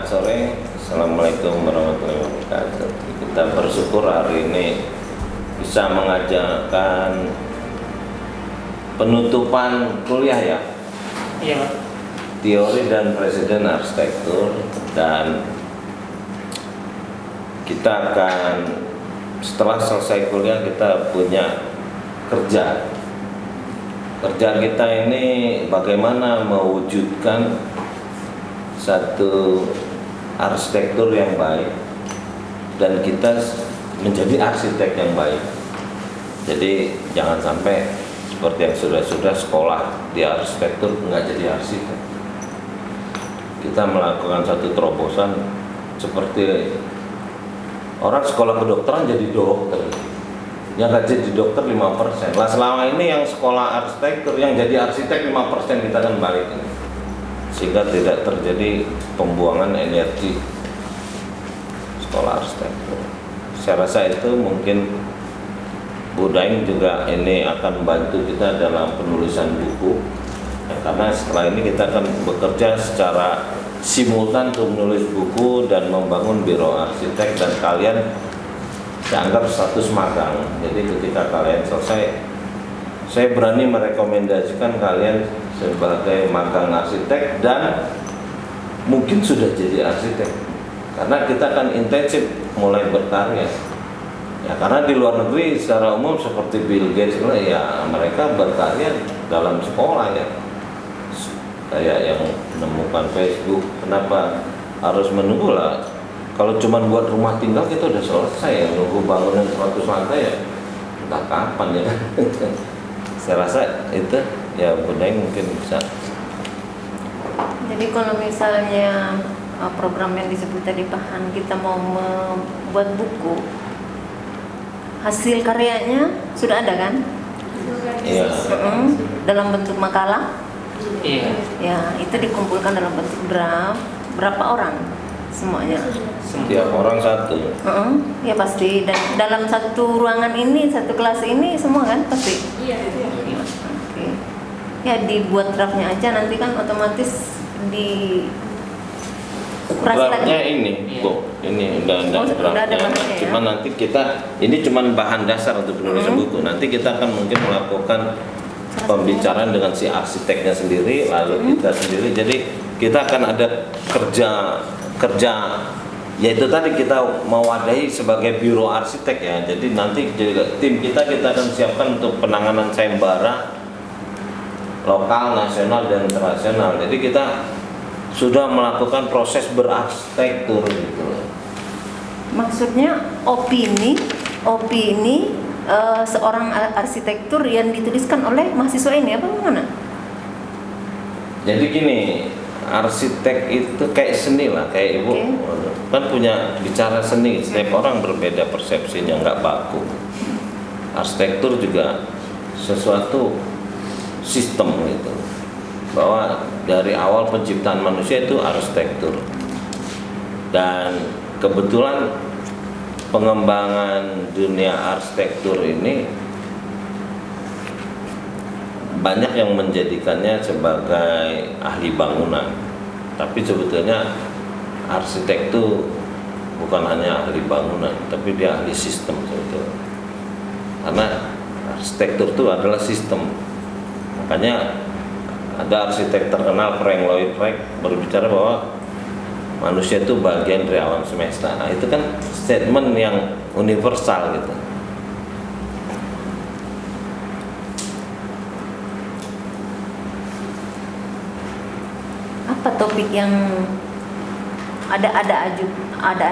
sore. Assalamualaikum warahmatullahi wabarakatuh. Kita bersyukur hari ini bisa mengajarkan penutupan kuliah ya. Iya, Pak. Teori dan presiden arsitektur, dan kita akan setelah selesai kuliah kita punya kerja. Kerja kita ini bagaimana mewujudkan satu arsitektur yang baik dan kita menjadi arsitek yang baik. Jadi jangan sampai seperti yang sudah sekolah di arsitektur nggak jadi arsitek. Kita melakukan satu terobosan seperti orang sekolah kedokteran jadi dokter, yang nggak jadi dokter 5%. Lah selama ini yang sekolah arsitektur yang jadi arsitek 5% kita kan balik ini, sehingga tidak terjadi pembuangan energi sekolah arsitektur. Saya rasa itu mungkin Bu Daeng juga ini akan membantu kita dalam penulisan buku ya, karena setelah ini kita akan bekerja secara simultan untuk menulis buku dan membangun biro arsitek, dan kalian saya anggap status magang. Jadi ketika kalian selesai, saya berani merekomendasikan kalian sebagai magang arsitek dan mungkin sudah jadi arsitek, karena kita akan intensif mulai berkarya ya, karena di luar negeri secara umum seperti Bill Gates ya, mereka berkarya dalam sekolah ya, kayak yang menemukan Facebook. Kenapa harus menunggu lah? Kalau cuma buat rumah tinggal kita udah selesai ya, nunggu bangunan 100 lantai ya entah kapan ya kan. Saya rasa itu ya Bu Daeng mungkin bisa. Jadi kalau misalnya program yang disebut tadi Pahan, kita mau membuat buku, hasil karyanya sudah ada kan? Iya. Dalam bentuk makalah. Iya. Ya, itu dikumpulkan dalam bentuk draft. Berapa orang semuanya? Setiap orang satu. Ya pasti. Dan dalam satu ruangan ini, satu kelas ini semua kan pasti. Iya. Oke. Ya dibuat draftnya aja, nanti kan otomatis di Draftnya ini, Bu, ini udah ada draftnya. bahannya ya? Cuma nanti kita, ini cuma bahan dasar untuk penulisan buku. Nanti kita akan mungkin melakukan pembicaraan dengan si arsiteknya sendiri, lalu kita sendiri. Jadi kita akan ada kerja, yaitu tadi kita mewadahi sebagai biro arsitek ya. Jadi nanti juga tim kita akan siapkan untuk penanganan sayembara lokal, nasional, dan internasional. Jadi kita sudah melakukan proses berarsitektur gitu. Maksudnya opini seorang arsitektur yang dituliskan oleh mahasiswa ini apa gimana? Jadi gini, arsitek itu kayak seni lah, kayak Ibu kan punya bicara seni, setiap orang berbeda persepsinya, nggak baku. Arsitektur juga sesuatu sistem gitu, bahwa dari awal penciptaan manusia itu arsitektur, dan kebetulan pengembangan dunia arsitektur ini banyak yang menjadikannya sebagai ahli bangunan, tapi sebetulnya arsitek itu bukan hanya ahli bangunan, tapi dia ahli sistem sebetulnya, karena arsitektur itu adalah sistem. Makanya ada arsitek terkenal Frank Lloyd Wright berbicara bahwa manusia itu bagian dari alam semesta. Nah, itu kan statement yang universal gitu. Apa topik yang ada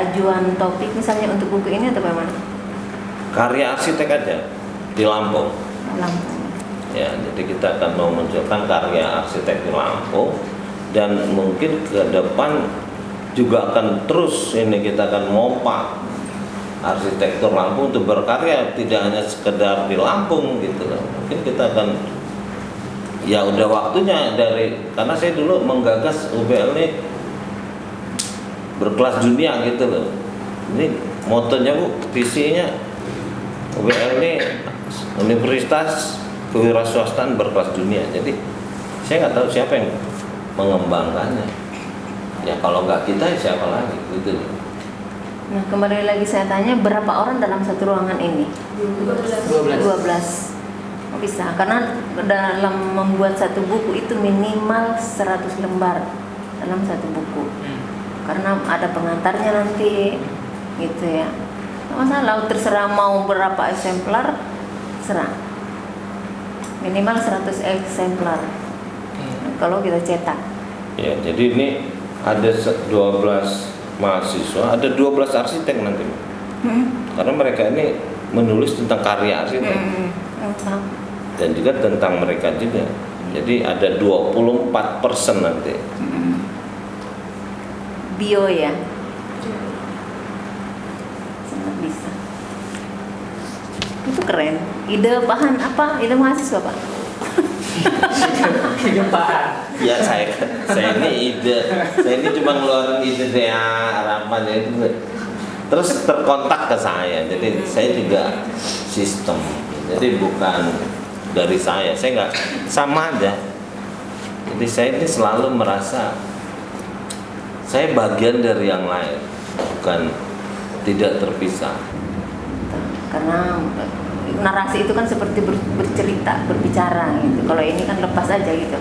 ajuan topik misalnya untuk buku ini atau bagaimana? Karya arsitek aja di Lampung. Lampung. Ya, jadi kita akan memunculkan karya arsitek di Lampung, dan mungkin ke depan juga akan terus ini kita akan mompa arsitektur Lampung untuk berkarya, tidak hanya sekedar di Lampung gitu loh. Mungkin kita akan, ya udah waktunya karena saya dulu menggagas UBL ini berkelas dunia gitu loh. Ini motonya Bu, visinya UBL ini Universitas Kewirausahaan berkelas dunia. Jadi saya nggak tahu siapa yang mengembangkannya. Ya kalau nggak kita ya siapa lagi gitu. Nah, kembali lagi saya tanya, berapa orang dalam satu ruangan ini? 12. 12. Oh, bisa, karena dalam membuat satu buku itu minimal 100 lembar dalam satu buku. Karena ada pengantarnya nanti, gitu ya. Nggak masalah, terserah mau berapa eksemplar, serah. Minimal 100 eksemplar. Kalau kita cetak. Ya, jadi ini ada 12 mahasiswa, ada 12 arsitek nanti. Karena mereka ini menulis tentang karya arsitek. Dan juga tentang mereka juga. Jadi ada 24% nanti. Bio ya. Sangat bisa. Itu keren. Ide bahan apa? Ide mahasiswa, Pak? Kegempaan. Ya saya ini cuma ngeluarin ide dia harapan itu. Terus terkontak ke saya. Jadi saya juga sistem. Jadi bukan dari saya nggak sama aja. Jadi saya ini selalu merasa saya bagian dari yang lain, bukan tidak terpisah. Karena narasi itu kan seperti bercerita, berbicara gitu. Kalau ini kan lepas aja gitu.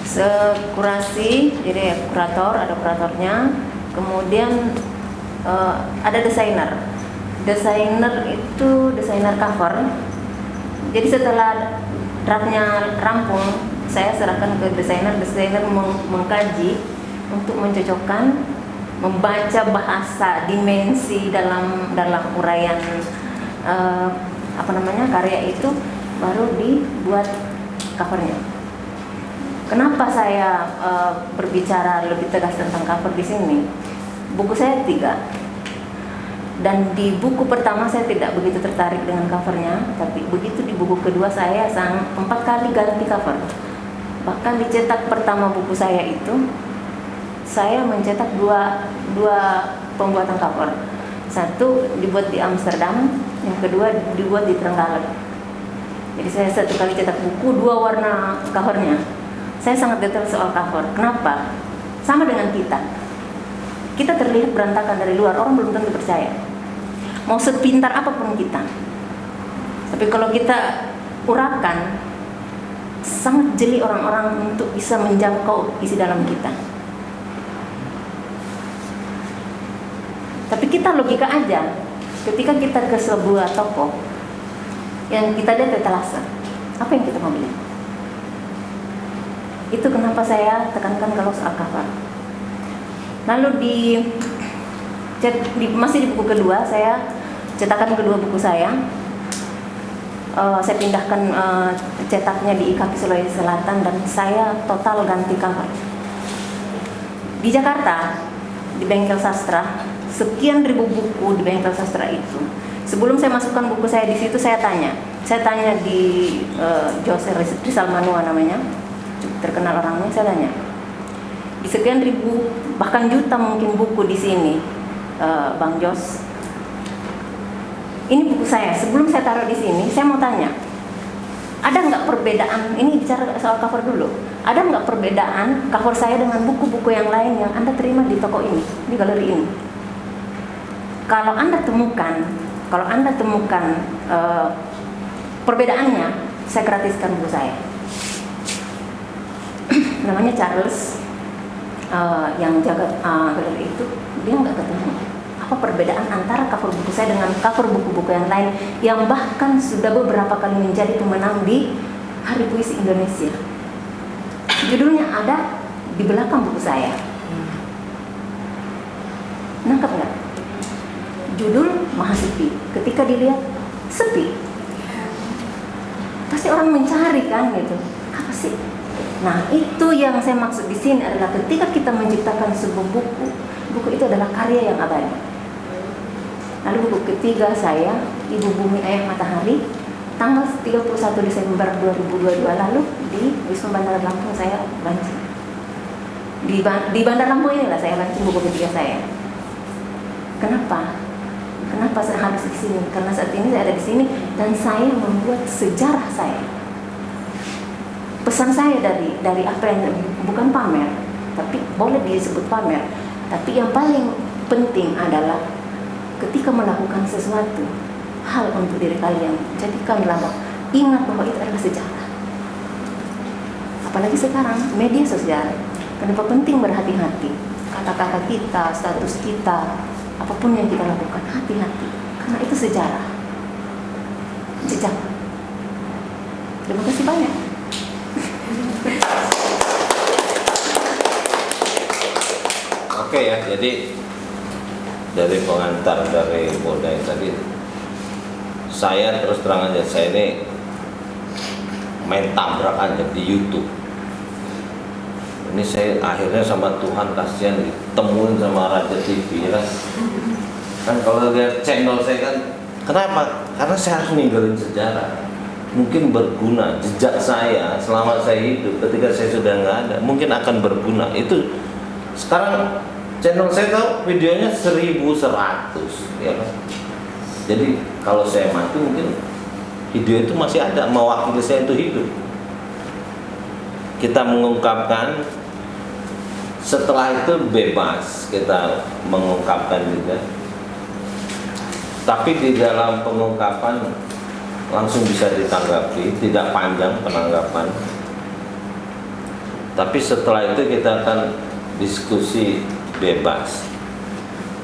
Sekurasi, jadi kurator, ada kuratornya, kemudian ada desainer. Desainer itu desainer cover. Jadi setelah draftnya rampung, saya serahkan ke desainer. Desainer mengkaji untuk mencocokkan, membaca bahasa, dimensi dalam uraian karya itu, baru dibuat covernya. Kenapa saya berbicara lebih tegas tentang cover di sini? Buku saya 3. Dan di buku pertama saya tidak begitu tertarik dengan covernya, tapi begitu di buku kedua saya 4 kali ganti cover. Bahkan dicetak pertama buku saya itu, saya mencetak dua pembuatan cover. Satu dibuat di Amsterdam, yang kedua dibuat di Trenggalek. Jadi saya 1 kali cetak buku, 2 warna covernya. Saya sangat detail soal cover. Kenapa? Sama dengan kita. Kita terlihat berantakan dari luar, orang belum tentu percaya. Mau sepintar apapun kita, tapi kalau kita urakan, sangat jeli orang-orang untuk bisa menjangkau isi dalam kita. Tapi kita logika aja. Ketika kita ke sebuah toko yang kita lihat etalase, apa yang kita mau beli? Itu kenapa saya tekankan kalau soal cover. Lalu masih di buku kedua, saya cetakan kedua buku saya. Saya pindahkan cetaknya di IKAP Sulawesi Selatan dan saya total ganti cover. Di Jakarta, di bengkel sastra, sekian ribu buku di bengkel sastra itu. Sebelum saya masukkan buku saya di situ, saya tanya di Jose Rizal Manua namanya, terkenal orangnya. Saya tanya, di sekian ribu bahkan juta mungkin buku di sini, Bang Jos, ini buku saya. Sebelum saya taruh di sini, saya mau tanya, ada nggak perbedaan? Ini bicara soal cover dulu. Ada nggak perbedaan cover saya dengan buku-buku yang lain yang Anda terima di toko ini, di galeri ini? Kalau Anda temukan perbedaannya, saya gratiskan buku saya. Namanya Charles, yang jaga galeri itu, dia nggak ketemu apa perbedaan antara cover buku saya dengan cover buku-buku yang lain yang bahkan sudah beberapa kali menjadi pemenang di Hari Puisi Indonesia. Judulnya ada di belakang buku saya. Nangkep nggak? Judul Mahasipi. Ketika dilihat, sepi. Pasti orang mencari kan gitu. Apa sih? Nah, itu yang saya maksud di sini adalah ketika kita menciptakan sebuah buku itu adalah karya yang abadi. Lalu buku ketiga saya, Ibu Bumi Ayah Matahari, tanggal 31 Desember 2022 lalu di Wisma Bandar Lampung saya launching. Di Bandar Lampung inilah saya launching buku ketiga saya. Kenapa? Kenapa saya harus di sini? Karena saat ini saya ada di sini dan saya membuat sejarah saya. Pesan saya dari apa yang bukan pamer, tapi boleh disebut pamer. Tapi yang paling penting adalah ketika melakukan sesuatu hal untuk diri kalian, jadikanlah, ingat bahwa itu adalah sejarah. Apalagi sekarang media sosial, kenapa penting berhati-hati, kata-kata kita, status kita, apapun yang kita lakukan, hati-hati, karena itu sejarah, jejak. Terima kasih banyak. Oke ya, jadi dari pengantar dari Polda yang tadi, saya terus terang aja, saya ini main tabrak aja di YouTube. Ini saya akhirnya sama Tuhan kasihan ditemuin sama Raja TV kan. Kan kalau lihat channel saya kan, kenapa? Karena saya harus ninggalin sejarah. Mungkin berguna, jejak saya selama saya hidup, ketika saya sudah nggak ada, mungkin akan berguna. Itu sekarang channel saya tahu videonya 1100 ya kan. Jadi kalau saya mati mungkin video itu masih ada, mewakili saya itu hidup. Kita mengungkapkan, setelah itu bebas kita mengungkapkan juga. Tapi di dalam pengungkapan langsung bisa ditanggapi, tidak panjang penanggapan. Tapi setelah itu kita akan diskusi bebas.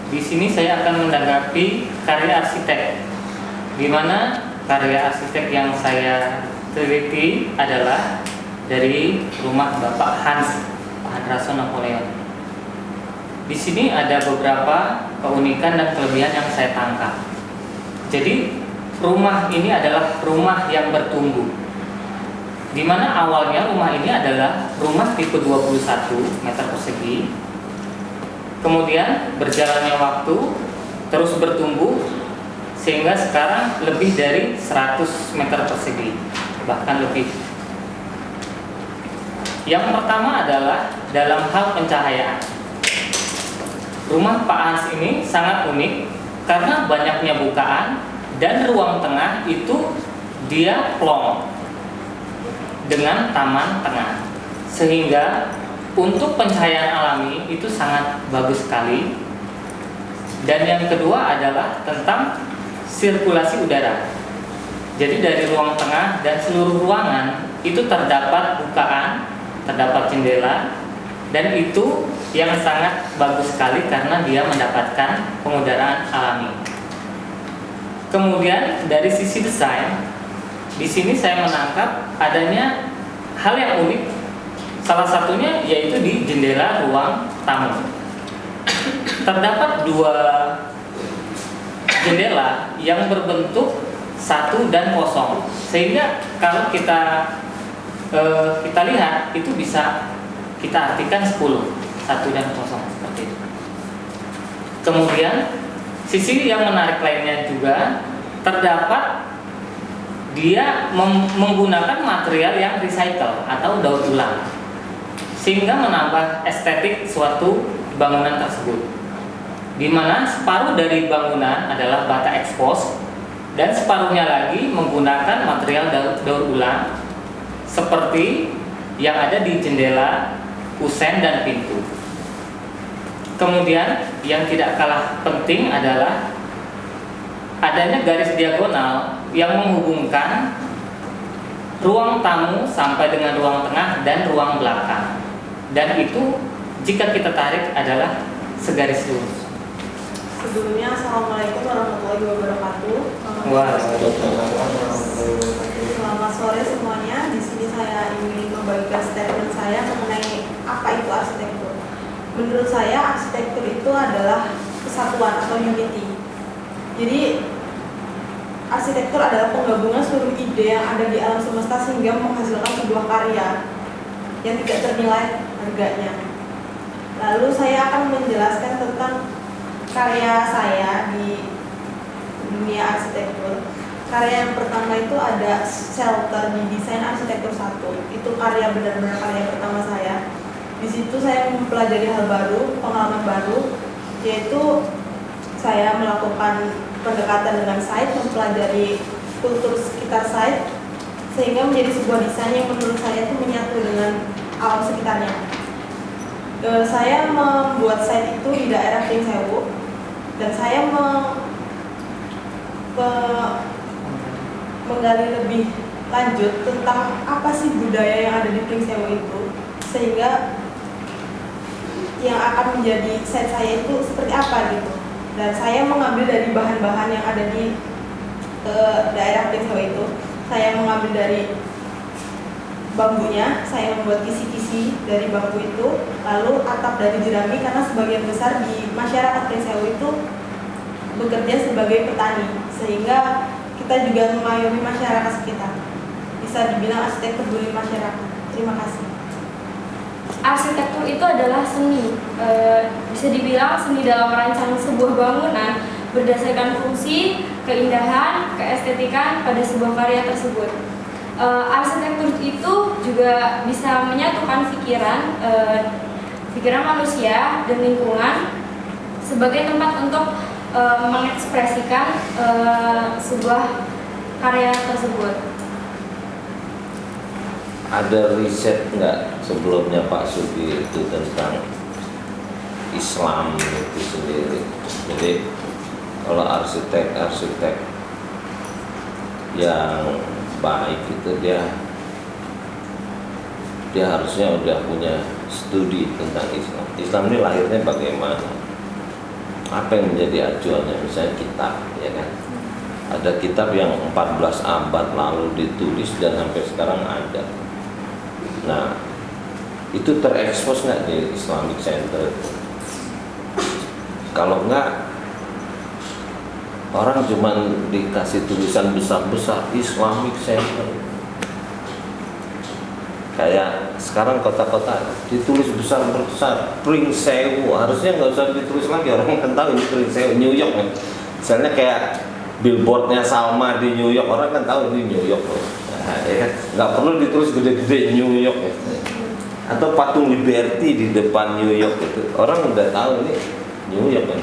Di sini saya akan menanggapi karya arsitek, di mana karya arsitek yang saya teliti adalah dari rumah Bapak Hans Hadrason Napoleon. Di sini ada beberapa keunikan dan kelebihan yang saya tangkap. Jadi rumah ini adalah rumah yang bertumbuh, di mana awalnya rumah ini adalah rumah tipe 21 meter persegi. Kemudian berjalannya waktu terus bertumbuh sehingga sekarang lebih dari 100 meter persegi, bahkan lebih. Yang pertama adalah dalam hal pencahayaan. Rumah Pak Hans ini sangat unik karena banyaknya bukaan dan ruang tengah itu dia plong dengan taman tengah, sehingga untuk pencahayaan alami itu sangat bagus sekali. Dan yang kedua adalah tentang sirkulasi udara. Jadi dari ruang tengah dan seluruh ruangan itu terdapat bukaan, terdapat jendela, dan itu yang sangat bagus sekali karena dia mendapatkan pengudaraan alami. Kemudian dari sisi desain, di sini saya menangkap adanya hal yang unik. Salah satunya yaitu di jendela ruang tamu. Terdapat 2 jendela yang berbentuk 1 dan kosong, sehingga kalau kita lihat itu bisa kita artikan 10, 1 dan kosong seperti itu. Kemudian sisi yang menarik lainnya juga terdapat dia menggunakan material yang recycle atau daur ulang, sehingga menambah estetik suatu bangunan tersebut, di mana separuh dari bangunan adalah bata ekspos dan separuhnya lagi menggunakan material daur ulang seperti yang ada di jendela, kusen, dan pintu. Kemudian yang tidak kalah penting adalah adanya garis diagonal yang menghubungkan ruang tamu sampai dengan ruang tengah dan ruang belakang. Dan itu jika kita tarik adalah segaris lurus. Sebelumnya, Assalamualaikum warahmatullahi wabarakatuh. Selamat sore semuanya. Di sini saya ingin membagikan statement saya mengenai apa itu arsitektur. Menurut saya arsitektur itu adalah kesatuan atau unity. Jadi arsitektur adalah penggabungan seluruh ide yang ada di alam semesta sehingga menghasilkan sebuah karya yang tidak ternilai harganya. Lalu saya akan menjelaskan tentang karya saya di dunia arsitektur. Karya yang pertama itu ada shelter di desain arsitektur 1. Itu karya benar-benar karya pertama saya. Di situ saya mempelajari hal baru, pengalaman baru, yaitu saya melakukan pendekatan dengan site, mempelajari kultur sekitar site, sehingga menjadi sebuah desain yang menurut saya itu menyatu dengan alam sekitarnya. Saya membuat site itu di daerah Pringsewu dan saya menggali lebih lanjut tentang apa sih budaya yang ada di Pringsewu itu, sehingga yang akan menjadi site saya itu seperti apa gitu. Dan saya mengambil dari bahan-bahan yang ada di daerah Pringsewu itu. Saya mengambil dari bambunya, saya membuat kisi-kisi dari bambu itu, lalu atap dari jerami, karena sebagian besar di masyarakat Pringsewu itu bekerja sebagai petani, sehingga kita juga mengayomi masyarakat sekitar. Bisa dibilang arsitek peduli masyarakat. Terima kasih. Arsitektur itu adalah seni, bisa dibilang seni dalam merancang sebuah bangunan berdasarkan fungsi, keindahan, keestetikan pada sebuah karya tersebut. Arsitektur itu juga bisa menyatukan pikiran manusia dan lingkungan sebagai tempat untuk mengekspresikan sebuah karya tersebut. Ada riset nggak sebelumnya Pak Sugi itu tentang Islam itu sendiri? Jadi kalau arsitek yang baik itu dia harusnya udah punya studi tentang Islam. Islam ini lahirnya bagaimana? Apa yang menjadi acuannya? Misalnya kitab, ya kan? Ada kitab yang 14 abad lalu ditulis dan sampai sekarang ada. Nah, itu terekspos nggak di Islamic Center? Kalau nggak, orang cuma dikasih tulisan besar-besar Islamic Center. Kayak sekarang kota-kota ditulis besar-besar Pringsewu, harusnya nggak usah ditulis lagi, orang kan tahu ini Pringsewu. New York kan, misalnya kayak billboardnya Salma di New York, orang kan tahu ini New York. Nah, ya kan? Nggak perlu ditulis gede-gede New York ya. Atau patung Liberty di depan New York itu, orang udah tahu ini New York kan.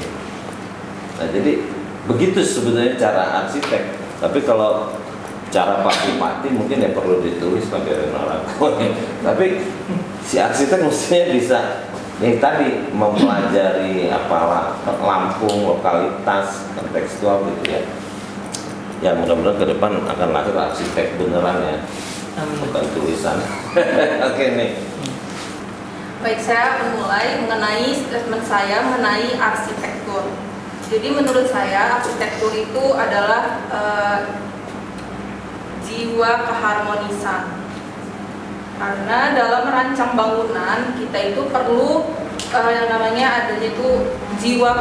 Nah, jadi begitu sebenarnya cara arsitek. Tapi kalau cara Pak Bupati mungkin ya perlu ditulis pakai orang. Tapi si arsitek mestinya bisa tadi mempelajari apalah Lampung, lokalitas, kontekstual gitu ya. Ya mudah-mudahan ke depan akan lahir arsitek beneran ya, bukan tulisan. Oke nih. Baik, saya memulai mengenai statement saya mengenai arsitektur. Jadi menurut saya arsitektur itu adalah jiwa keharmonisan. Karena dalam merancang bangunan kita itu perlu yang namanya adanya itu jiwa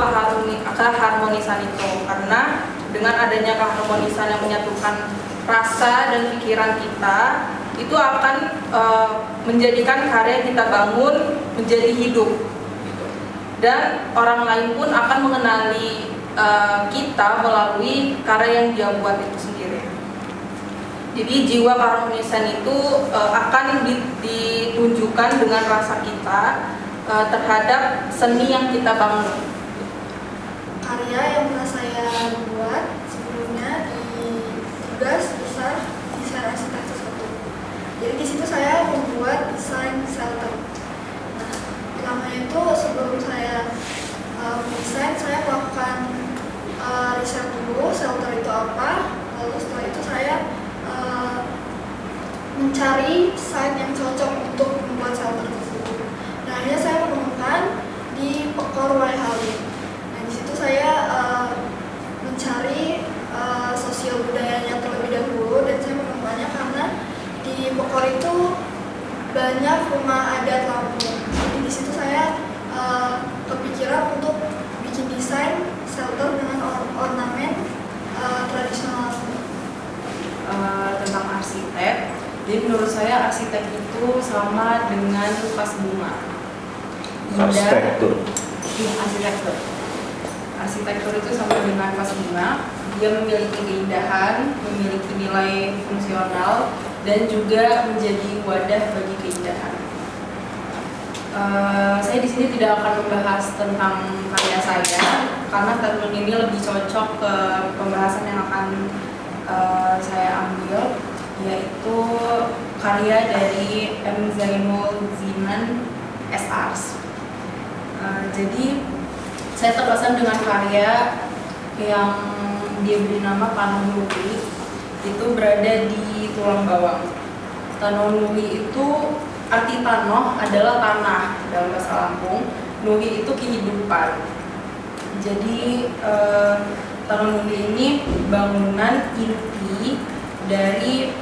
keharmonisan itu. Karena dengan adanya keharmonisan yang menyatukan rasa dan pikiran kita, itu akan menjadikan karya yang kita bangun menjadi hidup. Dan orang lain pun akan mengenali kita melalui karya yang dia buat itu sendiri. Jadi jiwa keharmonisan itu akan ditunjukkan dengan rasa kita terhadap seni yang kita bangun. Karya yang pernah saya buat sebelumnya di tugas besar desain arsitektur 1. Jadi di situ saya membuat desain shelter. Nah, pertamanya itu sebelum saya mendesain, saya melakukan riset dulu shelter itu apa. Lalu setelah itu saya mencari site yang cocok untuk membuat shelter tersebut. Nah, akhirnya saya menemukan di Pekor Waihalim. Nah, di situ saya mencari sosial budayanya terlebih dahulu, dan saya menemukannya karena di Pekor itu banyak rumah adat Lampung. Jadi di situ saya kepikiran untuk bikin desain shelter dengan ornamen tradisional Lampung. Tentang arsitek, jadi menurut saya arsitek itu sama dengan vas bunga. Arsitektur. Iya, arsitektur. Arsitektur itu sama dengan vas bunga. Dia memiliki keindahan, memiliki nilai fungsional, dan juga menjadi wadah bagi keindahan. Saya di sini tidak akan membahas tentang karya saya, karena statement ini lebih cocok ke pembahasan yang akan saya ambil, yaitu karya dari M. Zainul Zinan SARS. Jadi saya terkesan dengan karya yang dia beri nama Tanonuli, itu berada di Tulang Bawang. Tanonuli itu arti tanoh adalah tanah dalam bahasa Lampung, nuli itu kehidupan. Jadi Tanonuli ini bangunan inti dari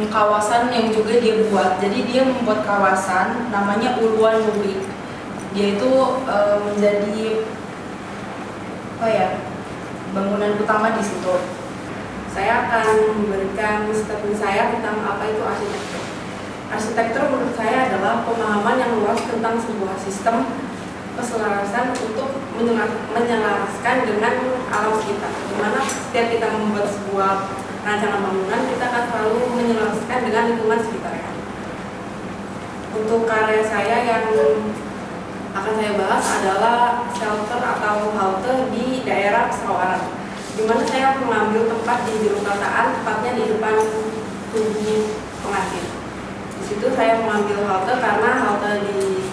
kawasan yang juga dia buat. Jadi dia membuat kawasan namanya Uluan Nuli. Dia itu menjadi bangunan utama di situ. Saya akan memberikan statement saya tentang apa itu arsitektur. Arsitektur menurut saya adalah pemahaman yang luas tentang sebuah sistem keselarasan untuk menyelaraskan dengan alam sekitar. Di mana setiap kita membuat sebuah rancangan bangunan, kita akan selalu menyelaraskan dengan lingkungan sekitarnya. Untuk karya saya yang akan saya bahas adalah shelter atau halte di daerah Sawaran, di mana saya mengambil tempat di juru kataan, tepatnya di depan tugu pengantin. Di situ saya mengambil halte karena halte di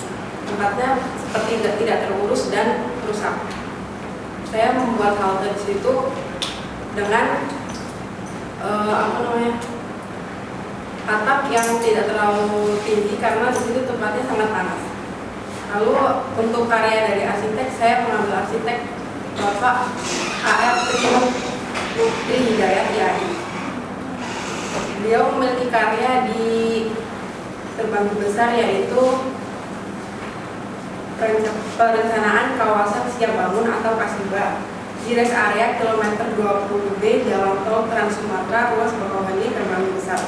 tempatnya seperti tidak terurus dan rusak. Saya membuat halte di situ dengan atap yang tidak terlalu tinggi karena di situ tempatnya sangat panas. Lalu untuk karya dari arsitek, saya mengambil arsitek Bapak A.R. Tri Hidayat Yai. Beliau memiliki karya di Terbanggi Besar, yaitu perencanaan kawasan siap bangun atau Kasiba di rest area kilometer 20B Jalan Tol Trans Sumatera ruas Bakauheni Terbanggi Besar.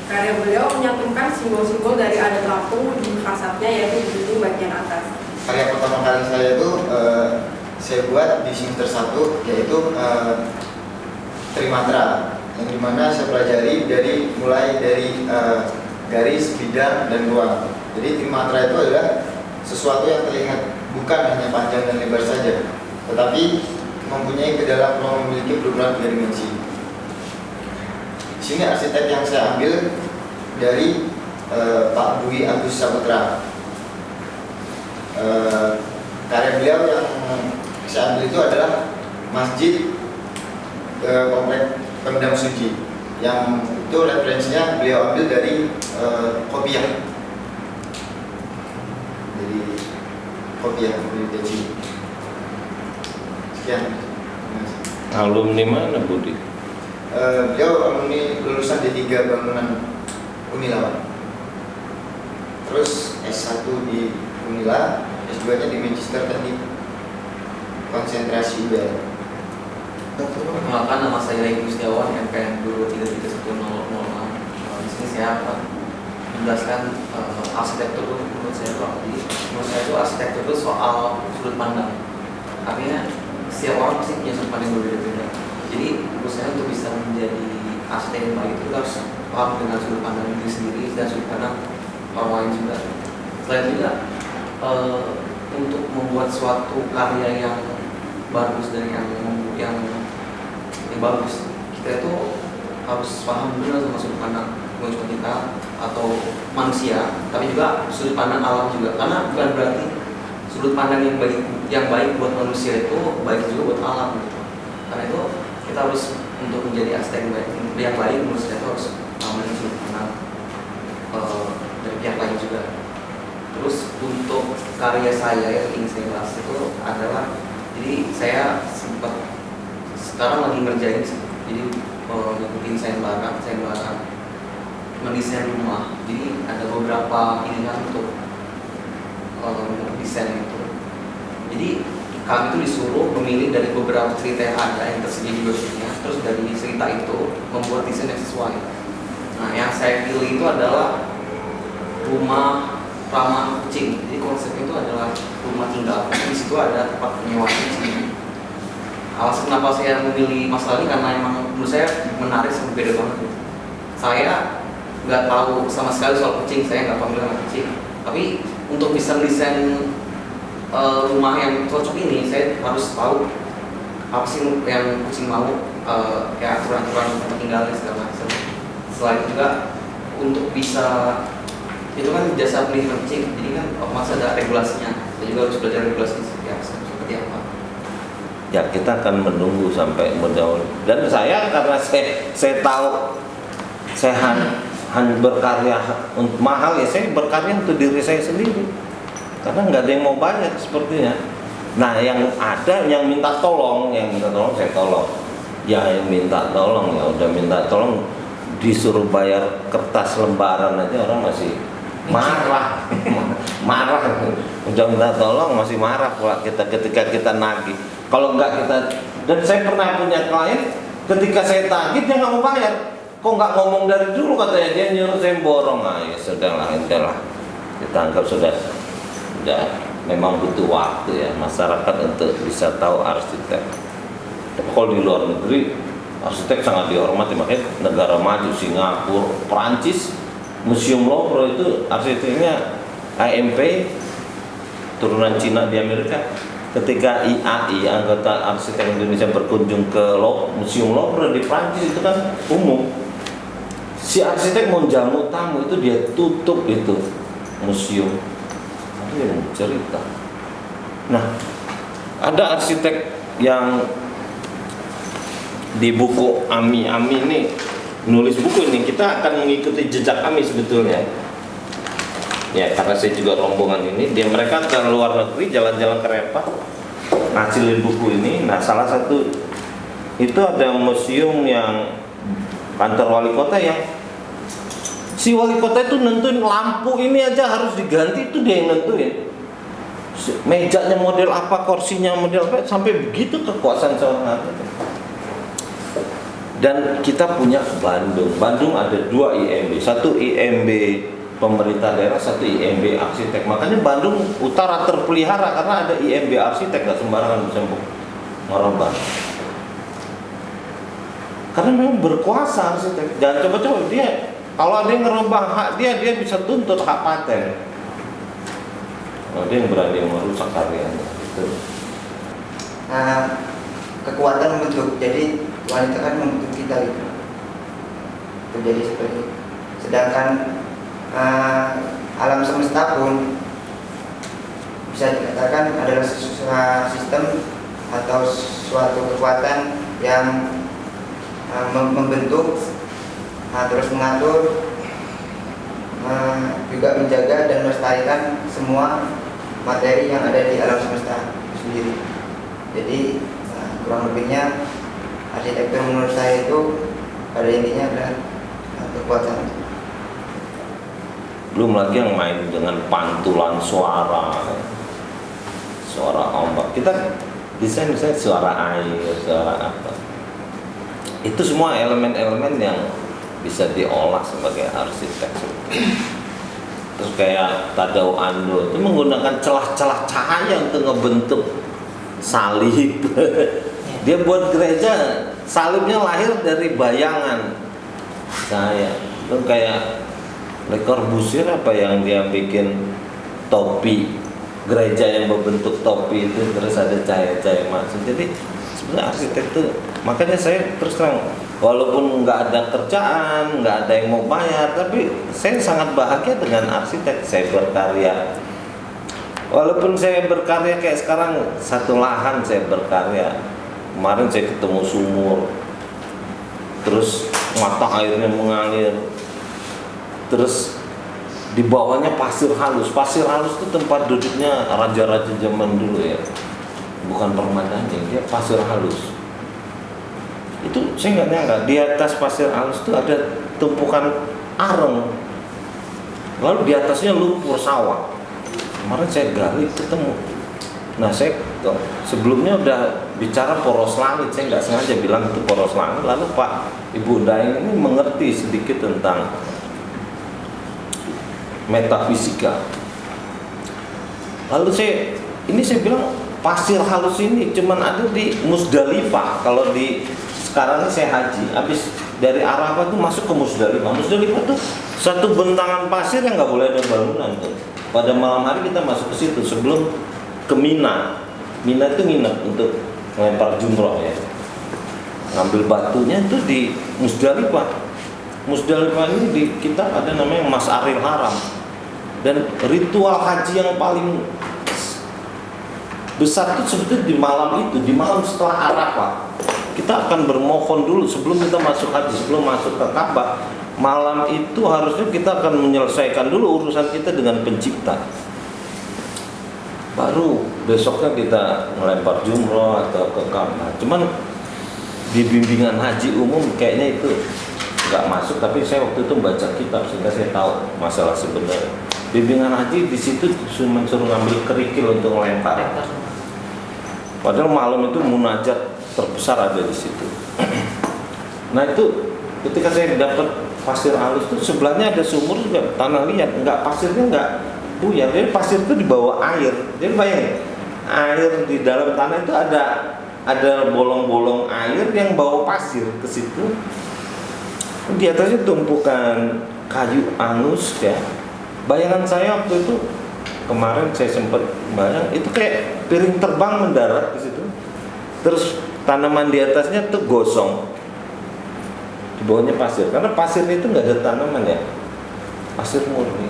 Karya beliau menyantumkan simbol-simbol dari adat Lampung di fasadnya, yaitu di dinding bagian atas. Karya pertama kali saya itu saya buat di semester 1, yaitu Trimatra, yang dimana saya pelajari mulai dari garis, bidang, dan ruang. Jadi Trimatra itu adalah sesuatu yang terlihat bukan hanya panjang dan lebar saja, tetapi mempunyai kedalaman, memiliki beberapa dimensi. Di sini arsitek yang saya ambil dari Pak Dwi Agus Saputra. Karya beliau yang saya ambil itu adalah masjid komplek Pemdam Suci, yang itu referensinya beliau ambil dari kopiah. Jadi kopiah Budi. Sekian. Alumni mana Budi? Beliau alumni lulusan D3 Bangunan Unila, terus S1 di Unila, S2-nya di Manchester Teknik Konsentrasi UBL. Perkenalkan, nama saya Ray Gustiawan, MPN 2331006. Di sini saya akan menjelaskan arsitektur menurut saya itu apa. Menurut saya itu arsitektur itu soal sudut pandang. Artinya setiap orang pasti punya sudut pandang yang berbeda-beda. Jadi menurut saya untuk bisa menjadi arsitek yang baik itu harus paham dengan sudut pandang diri sendiri dan sudut pandang orang lain juga. Selain juga untuk membuat suatu karya yang bagus dan yang bagus, kita itu harus paham benar sama sudut pandang bukan cuma kita atau manusia, tapi juga sudut pandang alam juga. Karena bukan berarti sudut pandang yang baik buat manusia itu baik juga buat alam gitu. Karena itu kita harus untuk menjadi arsitek yang baik menurut saya itu harus mengambil sudut pandang dari pihak lain juga. Terus untuk karya saya yang ingin saya bahas itu adalah, jadi saya sempat sekarang lagi ngerjain, jadi ngikutin sayembara mendesain rumah. Jadi ada beberapa pilihan untuk desain itu. Jadi kami itu disuruh memilih dari beberapa cerita yang ada yang tersedia di websitenya, terus dari cerita itu membuat desain yang sesuai. Nah, yang saya pilih itu adalah rumah ramah kucing. Jadi konsepnya itu adalah rumah tinggal. Di situ ada tempat penyewaan kucing. Alasan kenapa saya memilih masalah ini karena emang menurut saya menarik dan berbeda banget. Saya nggak tahu sama sekali soal kucing, saya nggak familiar sama kucing. Tapi untuk bisa mendesain rumah yang cocok ini, saya harus tahu apa sih yang kucing mau, kayak aturan-aturan tempat tinggalnya segala macam. Selain juga untuk bisa itu kan jasa beli merchant, jadi kan otomatis ada regulasinya. Kita juga harus belajar regulasi seperti apa. Ya kita akan menunggu sampai menjauh. Dan saya karena saya tahu saya hanya berkarya untuk mahal, ya saya berkarya untuk diri saya sendiri. Karena nggak ada yang mau bayar sepertinya. Nah yang ada yang minta tolong saya tolong. Ya yang minta tolong ya udah minta tolong, disuruh bayar kertas lembaran aja orang masih marah. Udah minta tolong masih marah pula kita ketika kita nagih. Kalau enggak kita, dan saya pernah punya klien ketika saya tagih dia nggak mau bayar. Kok nggak ngomong dari dulu, katanya dia nyuruh saya borong. Ya sudahlah, kita anggap sudah memang butuh waktu ya masyarakat untuk bisa tahu arsitek. Tapi kalau di luar negeri arsitek sangat dihormati, makanya negara maju Singapura, Perancis, Museum Louvre itu arsiteknya AMP turunan Cina di Amerika. Ketika IAI, anggota arsitek Indonesia, berkunjung ke Museum Louvre di Prancis, itu kan umum. Si arsitek mau jamu tamu itu dia tutup itu museum. Dia mau cerita. Nah, ada arsitek yang di buku Ami ini nulis buku ini, kita akan mengikuti jejak Ami sebetulnya. Ya karena saya juga rombongan ini, mereka ke luar negeri jalan-jalan kereta ngasilin buku ini. Nah salah satu itu ada museum yang kantor wali kota, yang si wali kota itu nentuin lampu ini aja harus diganti, itu dia yang nentuin. Mejanya model apa, kursinya model apa, sampai begitu kekuasaan seorang arsitek. Dan kita punya Bandung ada 2 IMB, satu IMB pemerintah daerah, satu IMB arsitek. Makanya Bandung Utara terpelihara karena ada IMB arsitek, gak sembarangan bisa merubah. Karena memang berkuasa arsitek. Jangan coba-coba dia, kalau ada yang ngerubah hak dia bisa tuntut hak paten. Kalau dia yang berani merusak karyanya itu. Nah, kekuatan membentuk. Jadi wanita kan membentuk kita gitu. Jadi seperti itu. Sedangkan alam semesta pun bisa dikatakan adalah sistem atau suatu kekuatan yang membentuk, terus mengatur, juga menjaga dan melestarikan semua materi yang ada di alam semesta itu sendiri. Jadi kurang lebihnya arsitektur menurut saya itu pada intinya adalah kekuatan. Belum lagi yang main dengan pantulan suara ombak. Kita desain suara air, suara apa. Itu semua elemen-elemen yang bisa diolah sebagai arsitek. Terus kayak Tadao Ando itu menggunakan celah-celah cahaya untuk ngebentuk salib. Dia buat gereja, salibnya lahir dari bayangan cahaya. Itu kayak Le Corbusier apa yang dia bikin topi gereja yang berbentuk topi itu, terus ada cahaya-cahaya masuk. Jadi sebenarnya arsitek itu, makanya saya terus terang, walaupun nggak ada kerjaan, nggak ada yang mau bayar, tapi saya sangat bahagia dengan arsitek. Saya berkarya, walaupun saya berkarya kayak sekarang satu lahan saya berkarya. Kemarin saya ketemu sumur, terus mata airnya mengalir, terus di bawahnya pasir halus. Pasir halus itu tempat duduknya raja-raja zaman dulu ya, bukan permadani, dia pasir halus. Itu saya nggak nyangka di atas pasir halus itu ada tumpukan areng, lalu di atasnya lumpur sawah. Kemarin saya gali ketemu. Nah saya sebelumnya udah bicara poros langit, saya nggak sengaja bilang itu poros langit. Lalu Pak Ibu Daeng ini mengerti sedikit tentang metafisika. Lalu saya bilang pasir halus ini cuman ada di Musdalifah. Kalau di sekarang ini saya haji, habis dari Arafah itu masuk ke Musdalifah. Musdalifah itu satu bentangan pasir yang nggak boleh ada bangunan tuh. Pada malam hari kita masuk ke situ sebelum ke Mina. Mina itu nginep untuk melempar jumroh ya. Ngambil batunya itu di Musdalifah. Musdalifah ini di kita ada namanya Mas'aril Haram. Dan ritual haji yang paling besar itu sebetulnya di malam itu, di malam setelah Arafah. Kita akan bermohon dulu sebelum kita masuk haji, sebelum masuk ke Ka'bah. Malam itu harusnya kita akan menyelesaikan dulu urusan kita dengan Pencipta. Baru besoknya kita melempar jumroh atau ke Ka'bah. Cuman di bimbingan haji umum kayaknya itu nggak masuk, tapi saya waktu itu baca kitab sehingga saya tahu masalah sebenarnya. Bimbingan haji di situ cuma suruh ngambil kerikil untuk melempar. Padahal malam itu munajat terbesar ada di situ. Nah itu ketika saya dapat pasir halus itu sebelahnya ada sumur juga tanah liat, enggak pasirnya enggak buyar, jadi pasir itu di bawah air. Jadi bayangin, air di dalam tanah itu ada bolong-bolong air yang bawa pasir ke situ. Di atasnya tumpukan kayu angus ya. Bayangan saya waktu itu kemarin saya sempat bayang itu kayak piring terbang mendarat di situ. Terus tanaman di atasnya tuh gosong. Di bawahnya pasir, karena pasir itu nggak ada tanaman ya, pasir murni.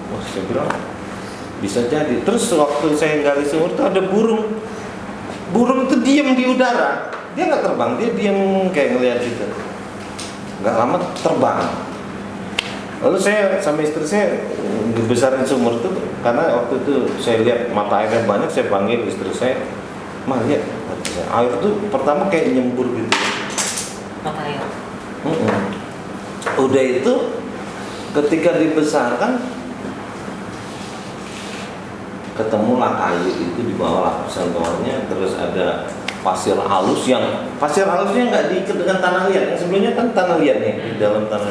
Wah, saya bilang bisa jadi. Terus waktu saya gali sumur itu ada burung itu diam di udara, dia nggak terbang, dia diam kayak ngeliat gitu. Nggak lama terbang. Lalu saya sama istri saya dibesarin sumur itu, karena waktu itu saya lihat mata airnya banyak, saya panggil istri saya, "Ma, lihat air itu pertama kayak nyembur gitu." Mata air. Udah itu ketika dibesarkan ketemulah kayu itu di bawah lapisan bawahnya, terus ada pasir halusnya nggak diikat dengan tanah liat, yang sebelumnya kan tanah liat nih di dalam tanah,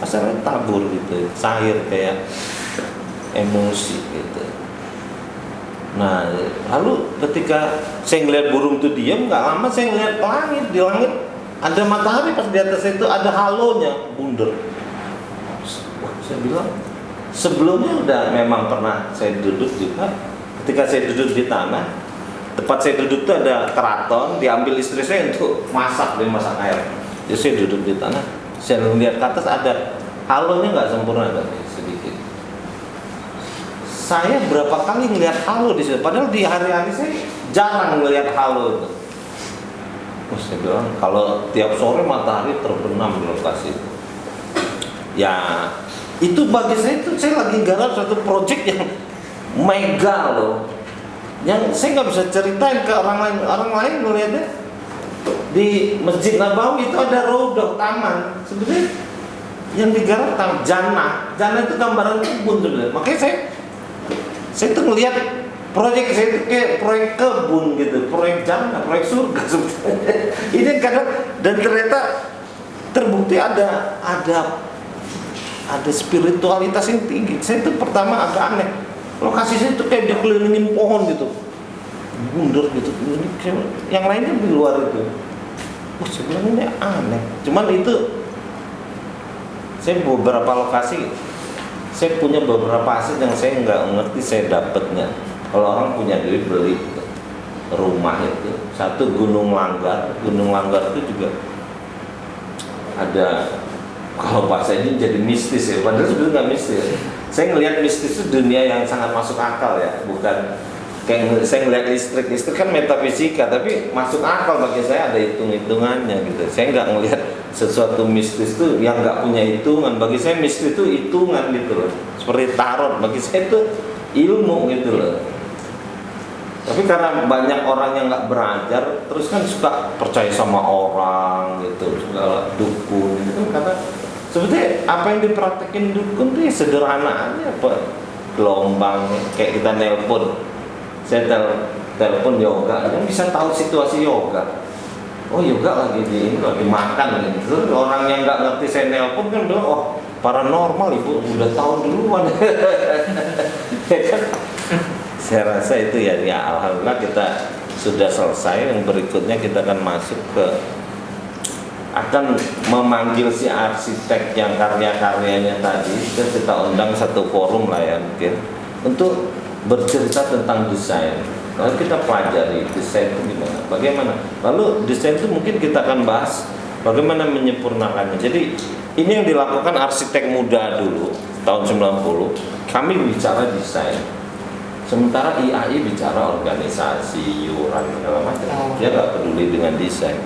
pasirnya tabur gitu, cair kayak emosi gitu. Nah lalu ketika saya ngeliat burung itu diam, nggak lama saya ngeliat langit, di langit ada matahari, pas di atas itu ada halonya bundar. Wah, saya bilang sebelumnya udah memang pernah saya duduk juga. Ketika saya duduk di tanah, tempat saya duduk itu ada keraton, diambil istri saya untuk masak air. Jadi saya duduk di tanah, saya lihat ke atas ada halonya, nggak sempurna, ada sedikit. Saya berapa kali ngelihat halo di situ, padahal di hari-hari saya jarang ngelihat halo itu. Terus saya bilang kalau tiap sore matahari terbenam di lokasi itu, ya itu bagi saya itu saya lagi garap suatu proyek yang mega loh, yang saya nggak bisa ceritain ke orang lain melihatnya. Di Masjid Nabawi itu ada raudhah, taman, sebenarnya yang digarap jannah itu gambaran kebun sebenarnya. Makanya saya tuh ngelihat proyek saya itu kayak proyek kebun gitu, proyek jannah, proyek surga sebetulnya. Ini kadang, dan ternyata terbukti ada spiritualitas yang tinggi. Saya tuh pertama agak aneh, lokasi saya tuh kayak dikelilingin pohon gitu, bundar gitu. Yang lainnya di luar itu. Saya bilang ini aneh. Cuman itu saya beberapa lokasi, saya punya beberapa aset yang saya nggak ngerti saya dapatnya. Kalau orang punya duit beli rumah itu, satu Gunung Langgar itu juga ada, kalau bahasa ini jadi mistis ya, padahal sebenarnya nggak mistis. Saya ngelihat mistis itu dunia yang sangat masuk akal ya, bukan kayak saya ngelihat listrik kan metafisika, tapi masuk akal bagi saya, ada hitung-hitungannya gitu. Saya nggak ngelihat sesuatu mistis itu yang nggak punya hitungan. Bagi saya mistis itu hitungan gitu loh, seperti tarot. Bagi saya itu ilmu gitu loh. Tapi karena banyak orang yang nggak belajar, terus kan suka percaya sama orang gitu, segala dukun gitu. Karena sebetulnya apa yang dipraktekin dukun tuh ya sederhana aja, apa gelombang kayak kita nelpon. Saya telepon yoga, kan bisa tahu situasi yoga. Oh yoga lagi makan gitu. Terus orang yang nggak ngerti saya nelpon kan bilang, oh paranormal ibu udah tahu duluan. Saya rasa itu ya alhamdulillah kita sudah selesai. Yang berikutnya kita akan masuk akan memanggil si arsitek yang karya-karyanya tadi, kita undang satu forum lah ya mungkin, untuk bercerita tentang desain. Lalu kita pelajari desain itu gimana, bagaimana. Lalu desain itu mungkin kita akan bahas bagaimana menyempurnakannya. Jadi ini yang dilakukan arsitek muda dulu tahun 90. Kami bicara desain, sementara IAI bicara organisasi, iuran segala macam. Dia nggak peduli dengan desain.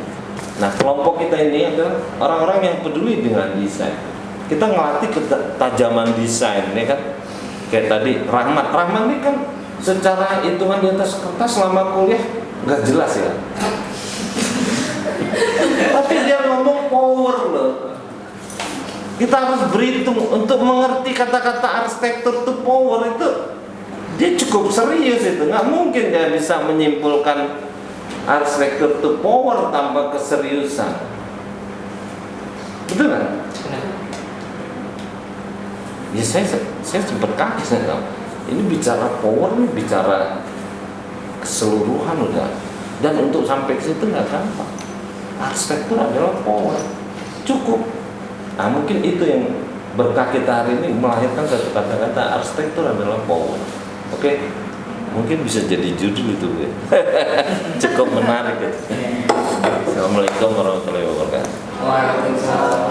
Nah, kelompok kita ini adalah orang-orang yang peduli dengan desain. Kita ngelatih ketajaman desain, ya kan? Kayak tadi Rahmat ini kan secara hitungan di atas kertas selama kuliah nggak jelas ya. Tapi dia ngomong power loh. Kita harus berhitung untuk mengerti kata-kata arsitektur itu power itu. Dia cukup serius itu, nggak mungkin dia bisa menyimpulkan arsitektur itu power tanpa keseriusan. Betul kan? Ya saya sempat kaget ini bicara power, ini bicara keseluruhan udah. Dan untuk sampai ke situ nggak gampang. Arsitektur adalah power, cukup. Nah mungkin itu yang berkah kita hari ini melahirkan satu kata-kata arsitektur adalah power. Oke, mungkin bisa jadi judul itu, cukup menarik. Assalamualaikum warahmatullahi wabarakatuh. Waalaikumsalam.